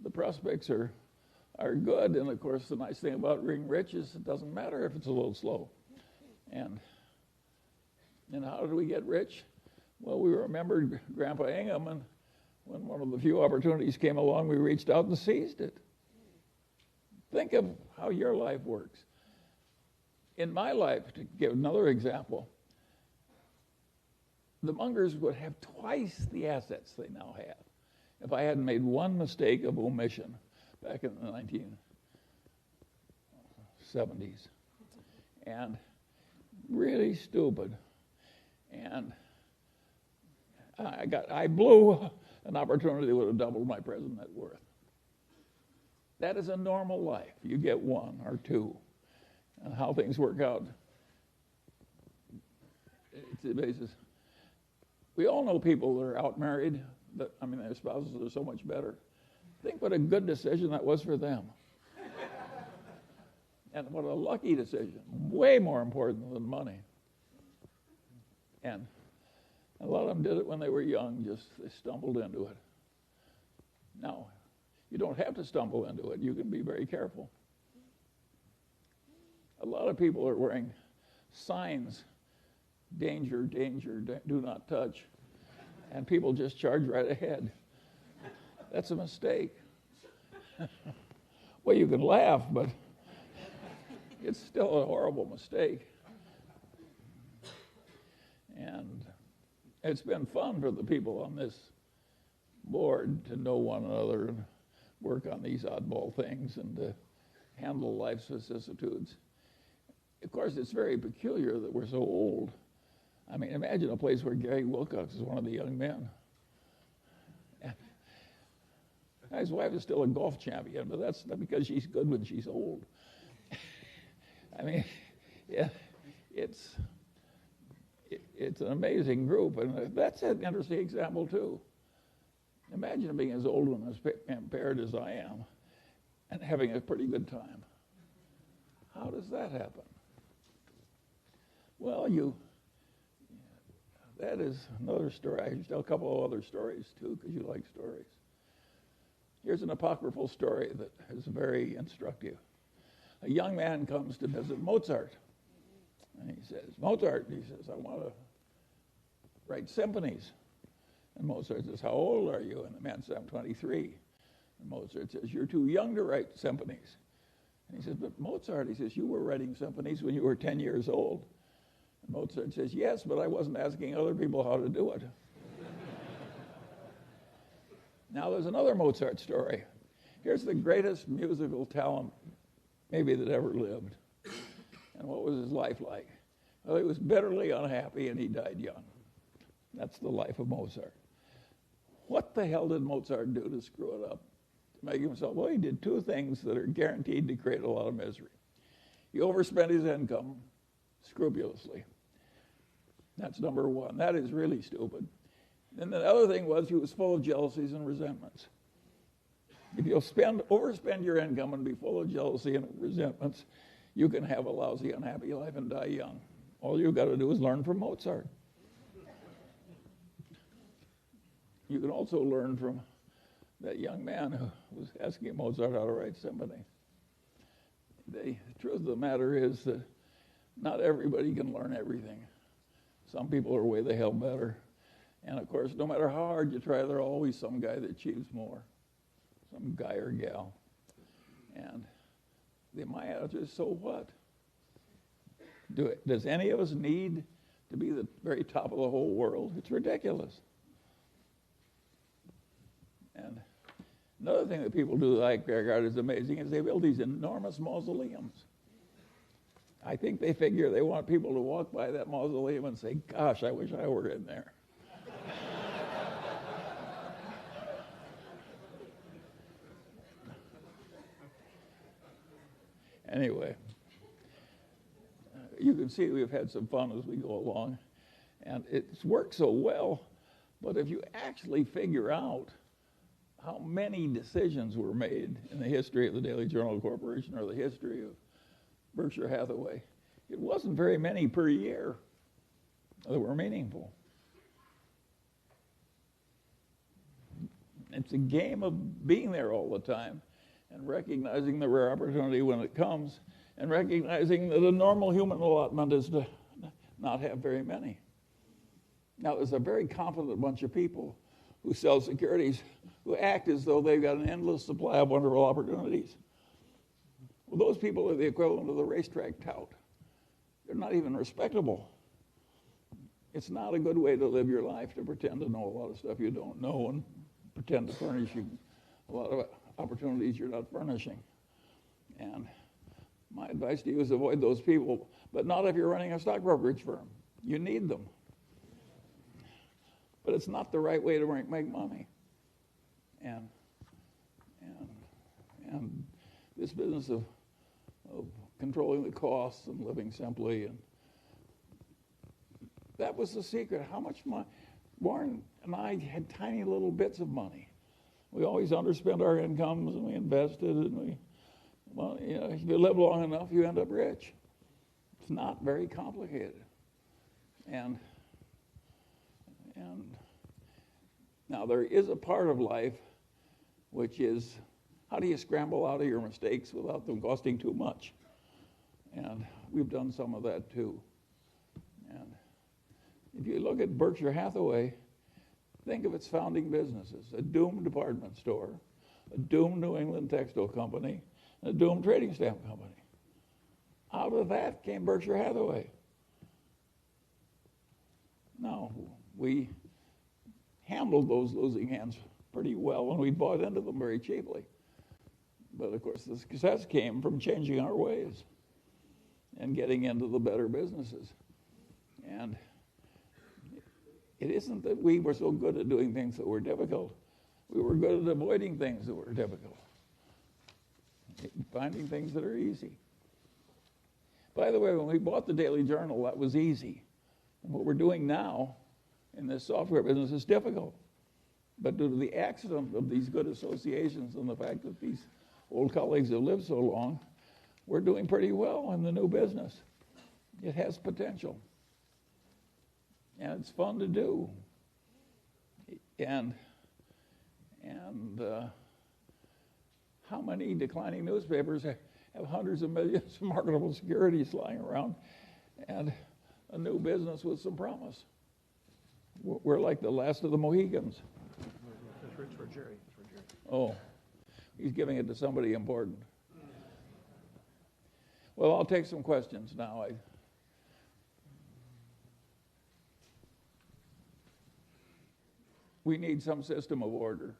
the prospects are good. And of course, the nice thing about being rich is it doesn't matter if it's a little slow. And how did we get rich? Well, we remembered Grandpa Ingham, and when one of the few opportunities came along, we reached out and seized it. Think of how your life works. In my life, to give another example, the Mungers would have twice the assets they now have if I hadn't made one mistake of omission back in the 1970s. And really stupid. And I blew an opportunity that would have doubled my present net worth. That is a normal life. You get one or two. And how things work out, it's the basis. We all know people that are out married, their spouses are so much better. Think what a good decision that was for them. And what a lucky decision, way more important than money. And a lot of them did it when they were young, they stumbled into it. Now, you don't have to stumble into it. You can be very careful. A lot of people are wearing signs, danger, danger, do not touch, and people just charge right ahead. That's a mistake. Well, you can laugh, but it's still a horrible mistake. And it's been fun for the people on this board to know one another and work on these oddball things and to handle life's vicissitudes. Of course, it's very peculiar that we're so old. I mean, imagine a place where Gary Wilcox is one of the young men. And his wife is still a golf champion, but that's not because she's good when she's old. I mean, yeah, it's an amazing group, and that's an interesting example, too. Imagine being as old and as impaired as I am and having a pretty good time. How does that happen? Well, that is another story. I can tell a couple of other stories, too, because you like stories. Here's an apocryphal story that is very instructive. A young man comes to visit Mozart. And he says, Mozart, I want to write symphonies. And Mozart says, how old are you? And the man says, I'm 23. And Mozart says, you're too young to write symphonies. And he says, but Mozart, he says, you were writing symphonies when you were 10 years old. And Mozart says, yes, but I wasn't asking other people how to do it. Now there's another Mozart story. Here's the greatest musical talent maybe that ever lived. And what was his life like? Well, he was bitterly unhappy and he died young. That's the life of Mozart. What the hell did Mozart do to screw it up? To make himself, well, he did two things that are guaranteed to create a lot of misery. He overspent his income scrupulously. That's number one. That is really stupid. And the other thing was he was full of jealousies and resentments. If you'll overspend your income and be full of jealousy and resentments, you can have a lousy, unhappy life and die young. All you've got to do is learn from Mozart. You can also learn from that young man who was asking Mozart how to write symphony. The truth of the matter is that not everybody can learn everything. Some people are way the hell better. And of course, no matter how hard you try, there's always some guy that achieves more, some guy or gal. And my attitude is, so what? Does any of us need to be the very top of the whole world? It's ridiculous. And another thing that people do that I regard as amazing is they build these enormous mausoleums. I think they figure they want people to walk by that mausoleum and say, gosh, I wish I were in there. Anyway, you can see we've had some fun as we go along, and it's worked so well, but if you actually figure out how many decisions were made in the history of the Daily Journal Corporation or the history of Berkshire Hathaway, it wasn't very many per year that were meaningful. It's a game of being there all the time and recognizing the rare opportunity when it comes and recognizing that a normal human allotment is to not have very many. Now, there's a very confident bunch of people who sell securities who act as though they've got an endless supply of wonderful opportunities. Well, those people are the equivalent of the racetrack tout. They're not even respectable. It's not a good way to live your life, to pretend to know a lot of stuff you don't know and pretend to furnish you a lot of opportunities you're not furnishing. And my advice to you is avoid those people, but not if you're running a stock brokerage firm. You need them. But it's not the right way to make money. And this business of controlling the costs and living simply, and that was the secret. How much money? Warren and I had tiny little bits of money. We always underspent our incomes, and we invested, and if you live long enough, you end up rich. It's not very complicated. And now there is a part of life which is, how do you scramble out of your mistakes without them costing too much? And we've done some of that too. And if you look at Berkshire Hathaway, think of its founding businesses: a doomed department store, a doomed New England textile company, and a doomed trading stamp company. Out of that came Berkshire Hathaway. Now, we handled those losing hands pretty well, and we bought into them very cheaply. But of course, the success came from changing our ways and getting into the better businesses. And it isn't that we were so good at doing things that were difficult. We were good at avoiding things that were difficult, finding things that are easy. By the way, when we bought the Daily Journal, that was easy. And what we're doing now in this software business is difficult. But due to the accident of these good associations and the fact that these old colleagues have lived so long, we're doing pretty well in the new business. It has potential. And it's fun to do. And how many declining newspapers have hundreds of millions of marketable securities lying around and a new business with some promise? We're like the last of the Mohicans. It's for Jerry. Oh, he's giving it to somebody important. Well, I'll take some questions now. We need some system of order.